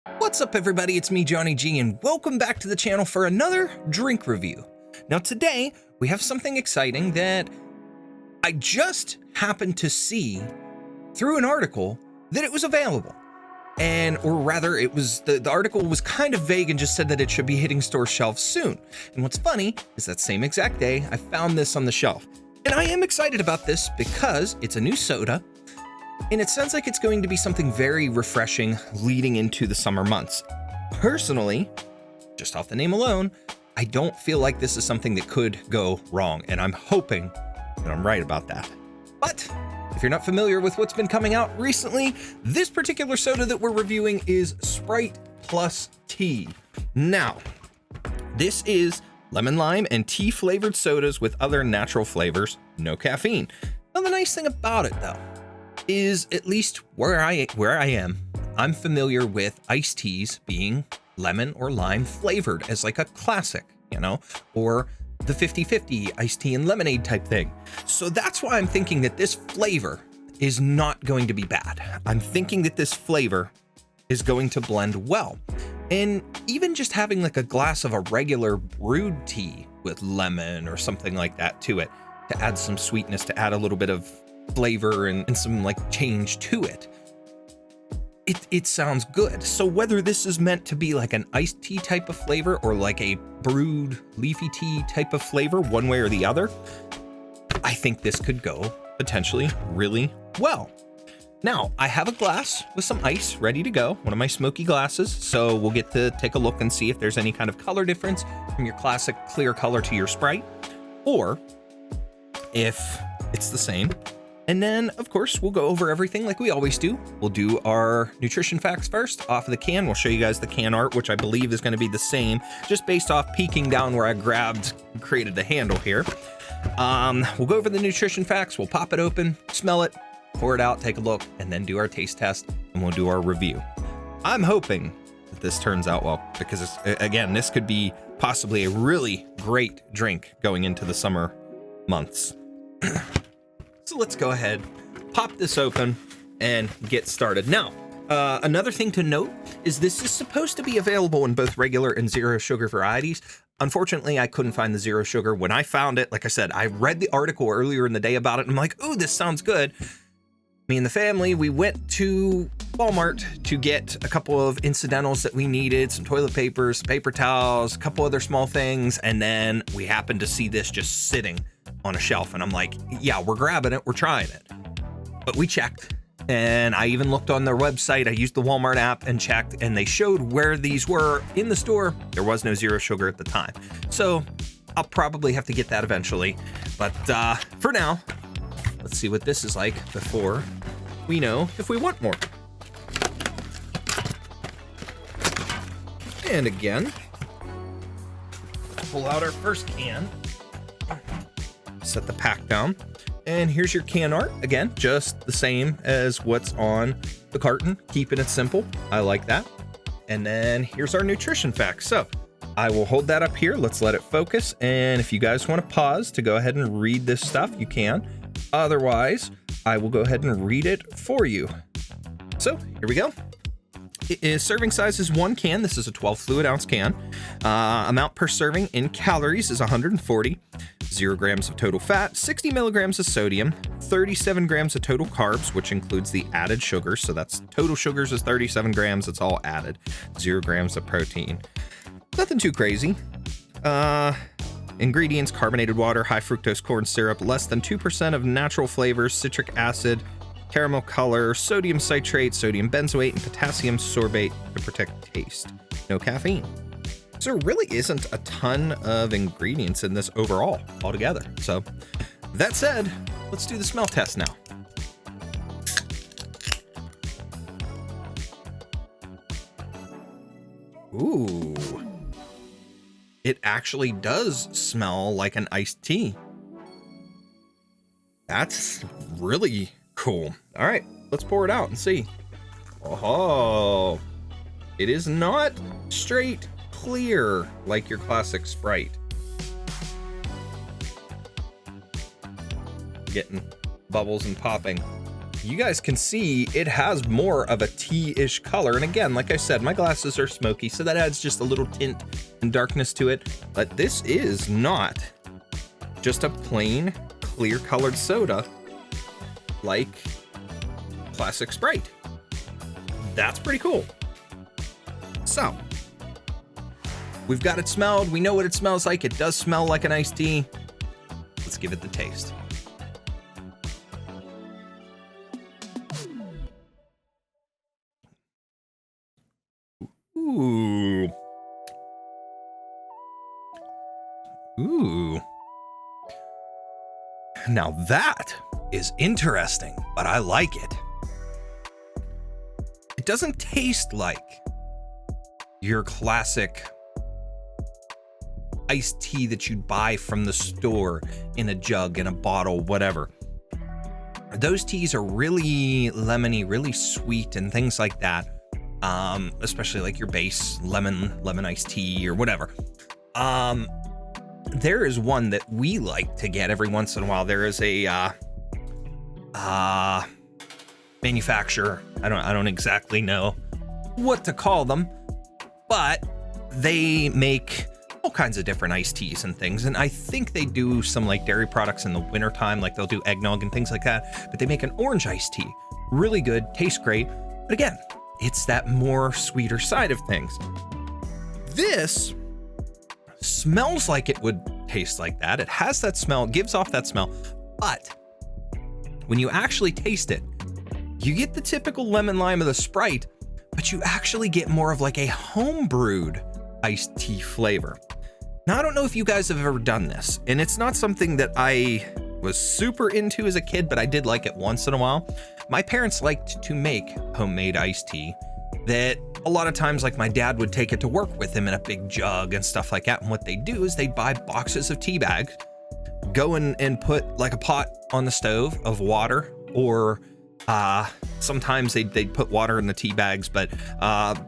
What's up, everybody? It's me, Johnny G, and welcome back to the channel for another drink review. Now today, we have something exciting that I just happened to see through an article that it was available. Or rather, it was the article was kind of vague and just said that it should be hitting store shelves soon. And what's funny is that same exact day, I found this on the shelf. And I am excited about this because it's a new soda, and it sounds like it's going to be something very refreshing leading into the summer months. Personally, just off the name alone, I don't feel like this is something that could go wrong, and I'm hoping that I'm right about that. But if you're not familiar with what's been coming out recently, this particular soda that we're reviewing is Sprite Tea. Now, this is lemon lime and tea flavored sodas with other natural flavors, no caffeine. Now, the nice thing about it though, is at least where I am, I'm familiar with iced teas being lemon or lime flavored as like a classic, or the 50-50 iced tea and lemonade type thing. So that's why I'm thinking that this flavor is not going to be bad. I'm thinking that this flavor is going to blend well. And even just having like a glass of a regular brewed tea with lemon or something like that to it, to add some sweetness, to add a little bit of flavor and some like change to it. It sounds good. So whether this is meant to be like an iced tea type of flavor or like a brewed leafy tea type of flavor, one way or the other, I think this could go potentially really well. Now, I have a glass with some ice ready to go, one of my smoky glasses, so we'll get to take a look and see if there's any kind of color difference from your classic clear color to your Sprite, or if it's the same. And then, of course, we'll go over everything like we always do. We'll do our nutrition facts first off of the can. We'll show you guys the can art, which I believe is going to be the same, just based off peeking down where I created the handle here. We'll go over the nutrition facts. We'll pop it open, smell it, pour it out, take a look, and then do our taste test, and we'll do our review. I'm hoping that this turns out well, because again, this could be possibly a really great drink going into the summer months. So let's go ahead, pop this open, and get started. Now, another thing to note is this is supposed to be available in both regular and zero sugar varieties. Unfortunately, I couldn't find the zero sugar. When I found it, like I said, I read the article earlier in the day about it, and I'm like, ooh, this sounds good. Me and the family, we went to Walmart to get a couple of incidentals that we needed, some toilet paper, some paper towels, a couple other small things, and then we happened to see this just sitting on a shelf, and I'm like, yeah, we're grabbing it, we're trying it. But we checked, and I even looked on their website. I used the Walmart app and checked, and they showed where these were in the store. There was no zero sugar at the time. So I'll probably have to get that eventually. But for now, let's see what this is like before we know if we want more. And again, pull out our first can. Set the pack down, and here's your can art. Again, just the same as what's on the carton, keeping it simple. I like that. And then here's our nutrition facts. So I will hold that up here. Let's let it focus. And if you guys want to pause to go ahead and read this stuff, you can. Otherwise, I will go ahead and read it for you. So here we go. Serving size is 1 can. This is a 12 fluid ounce can. Amount per serving in calories is 140. 0 grams of total fat, 60 milligrams of sodium, 37 grams of total carbs, which includes the added sugar. So that's total sugars is 37 grams. It's all added. 0 grams of protein. Nothing too crazy. Ingredients: carbonated water, high fructose corn syrup, less than 2% of natural flavors, citric acid, caramel color, sodium citrate, sodium benzoate, and potassium sorbate to protect taste. No caffeine. So there really isn't a ton of ingredients in this overall altogether. So that said, let's do the smell test now. Ooh, it actually does smell like an iced tea. That's really cool. All right, let's pour it out and see. Oh, it is not straight clear like your classic Sprite. Getting bubbles and popping. you guys can see it has more of a tea-ish color. And again, like I said, my glasses are smoky, so that adds just a little tint and darkness to it. But this is not just a plain clear colored soda like classic Sprite. That's pretty cool. So we've got it smelled. We know what it smells like. It does smell like an iced tea. Let's give it the taste. Ooh. Ooh. Now that is interesting, but I like it. It doesn't taste like your classic iced tea that you'd buy from the store in a jug, in a bottle, whatever. Those teas are really lemony, really sweet and things like that. Especially like your base lemon iced tea or whatever. There is one that we like to get every once in a while. There is a manufacturer. I don't exactly know what to call them, but they make all kinds of different iced teas and things. And I think they do some like dairy products in the wintertime, like they'll do eggnog and things like that. But they make an orange iced tea. Really good, tastes great. But again, it's that more sweeter side of things. This smells like it would taste like that. It has that smell, gives off that smell. But when you actually taste it, you get the typical lemon lime of the Sprite, but you actually get more of like a home-brewed iced tea flavor. Now, I don't know if you guys have ever done this, and it's not something that I was super into as a kid, but I did like it once in a while. My parents liked to make homemade iced tea that a lot of times, like my dad would take it to work with him in a big jug and stuff like that. And what they do is they'd buy boxes of tea bags, go in and put like a pot on the stove of water, or sometimes they'd put water in the tea bags, but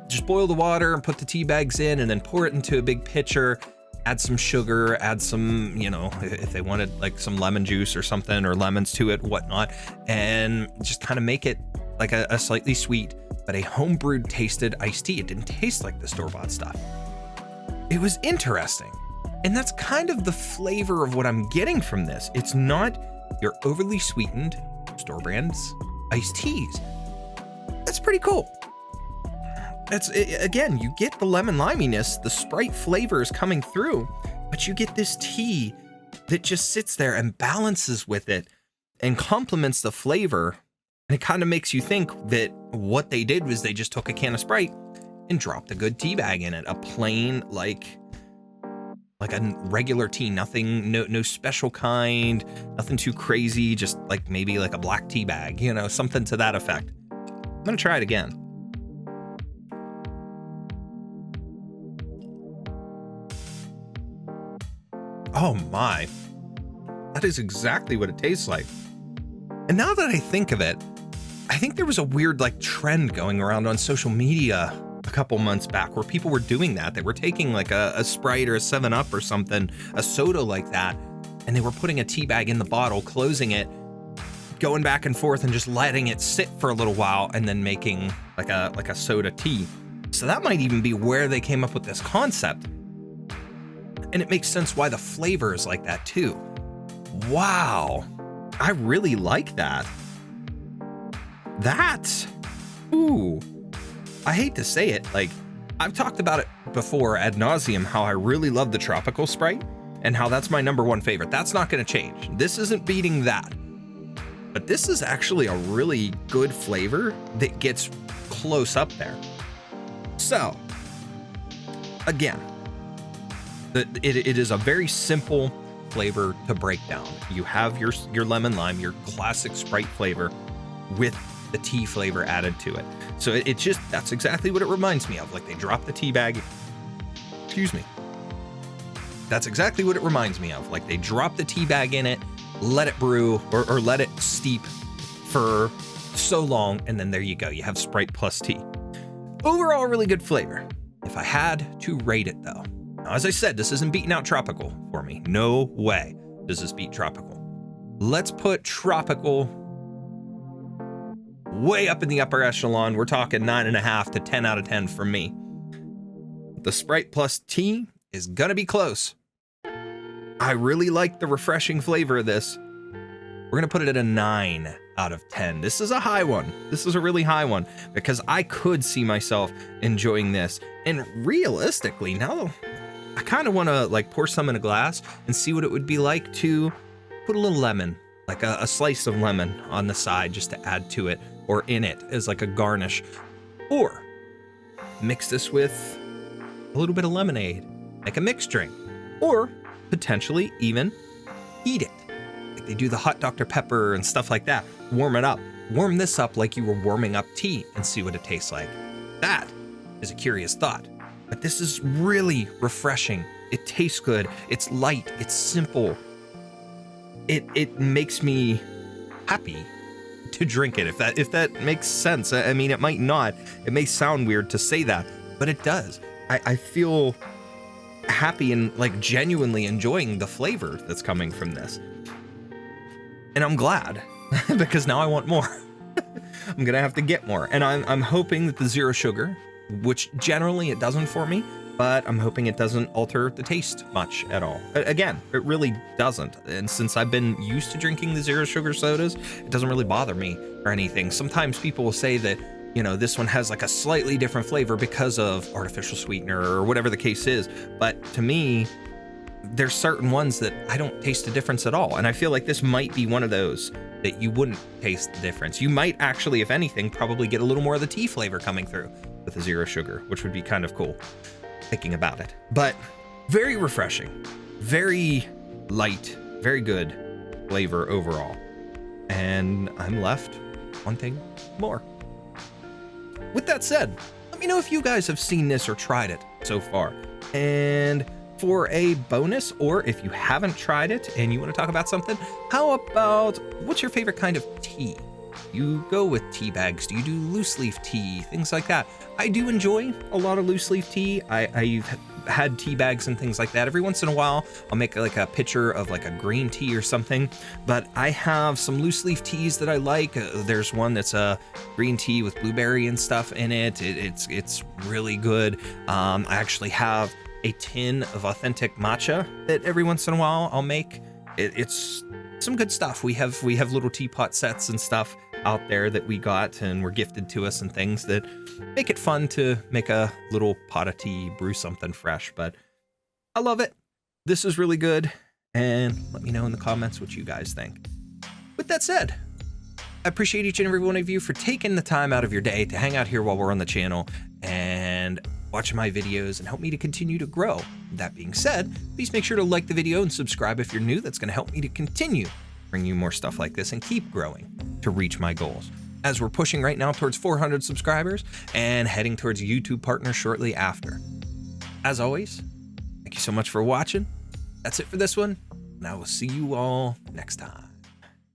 just boil the water and put the tea bags in and then pour it into a big pitcher, add some sugar, add some, you know, if they wanted like some lemon juice or something or lemons to it, whatnot, and just kind of make it like a slightly sweet, but a homebrewed tasted iced tea. It didn't taste like the store-bought stuff. It was interesting. And that's kind of the flavor of what I'm getting from this. It's not your overly sweetened store brands iced teas. That's pretty cool. Again, you get the lemon liminess, the Sprite flavor is coming through, but you get this tea that just sits there and balances with it and complements the flavor. And it kind of makes you think that what they did was they just took a can of Sprite and dropped a good tea bag in it, a plain like a regular tea, nothing, no special kind, nothing too crazy, just like maybe like a black tea bag, you know, something to that effect. I'm gonna try it again. Oh my, that is exactly what it tastes like. And now that I think of it, I think there was a weird like trend going around on social media a couple months back where people were doing that. They were taking like a Sprite or a 7-Up or something, a soda like that, and they were putting a tea bag in the bottle, closing it, going back and forth and just letting it sit for a little while and then making like a soda tea. So that might even be where they came up with this concept. And it makes sense why the flavor is like that too. Wow, I really like that. Ooh, I hate to say it, like I've talked about it before ad nauseum, how I really love the tropical Sprite and how that's my #1 favorite. That's not going to change. This isn't beating that, but this is actually a really good flavor that gets close up there. So again, it is a very simple flavor to break down. You have your lemon lime, your classic Sprite flavor with the tea flavor added to it. So it just, that's exactly what it reminds me of. Like they dropped the tea bag, excuse me. That's exactly what it reminds me of. Like they dropped the tea bag in it, let it brew or let it steep for so long. And then there you go. You have Sprite plus tea. Overall, really good flavor. If I had to rate it though, now, as I said, this isn't beating out tropical for me. No way does this beat tropical. Let's put tropical way up in the upper echelon. We're talking 9.5 to 10 out of 10 from me. The Sprite plus tea is gonna be close. I really like the refreshing flavor of this. We're gonna put it at a 9 out of 10. This is a high one. This is a really high one because I could see myself enjoying this. And realistically, now I kind of want to like pour some in a glass and see what it would be like to put a little lemon, like a slice of lemon on the side just to add to it or in it as like a garnish. Or mix this with a little bit of lemonade, like a mixed drink. Or potentially even eat it. Like they do the hot Dr. Pepper and stuff like that. Warm it up. Warm this up like you were warming up tea and see what it tastes like. That is a curious thought. But this is really refreshing. It tastes good. It's light. It's simple. It makes me happy to drink it, if that makes sense. I mean, it might not. It may sound weird to say that, but it does. I feel happy and like genuinely enjoying the flavor that's coming from this. And I'm glad because now I want more. I'm gonna have to get more. And I'm hoping that the zero sugar, which generally it doesn't for me, but I'm hoping it doesn't alter the taste much at all. Again, it really doesn't. And since I've been used to drinking the zero sugar sodas, it doesn't really bother me or anything. Sometimes people will say that, you know, this one has like a slightly different flavor because of artificial sweetener or whatever the case is. But to me, there's certain ones that I don't taste the difference at all. And I feel like this might be one of those that you wouldn't taste the difference. You might actually, if anything, probably get a little more of the tea flavor coming through with the zero sugar, which would be kind of cool thinking about it. But very refreshing, very light, very good flavor overall. And I'm left wanting more. With that said, let me know if you guys have seen this or tried it so far. And for a bonus, or if you haven't tried it and you want to talk about something, how about what's your favorite kind of tea? You go with tea bags? Do you do loose leaf tea? Things like that. I do enjoy a lot of loose leaf tea. I've had tea bags and things like that. Every once in a while, I'll make like a pitcher of like a green tea or something. But I have some loose leaf teas that I like. There's one that's a green tea with blueberry and stuff in it. It's really good. I actually have a tin of authentic matcha that every once in a while I'll make. It's some good stuff. We have little teapot sets and stuff out there that we got and were gifted to us and things that make it fun to make a little pot of tea, brew something fresh. But I love it. This is really good. And let me know in the comments what you guys think. With that said, I appreciate each and every one of you for taking the time out of your day to hang out here while we're on the channel and watch my videos and help me to continue to grow. That being said, please make sure to like the video and subscribe if you're new. That's going to help me to continue bring you more stuff like this and keep growing to reach my goals. As we're pushing right now towards 400 subscribers and heading towards YouTube partners shortly after. As always, thank you so much for watching. That's it for this one, and I will see you all next time.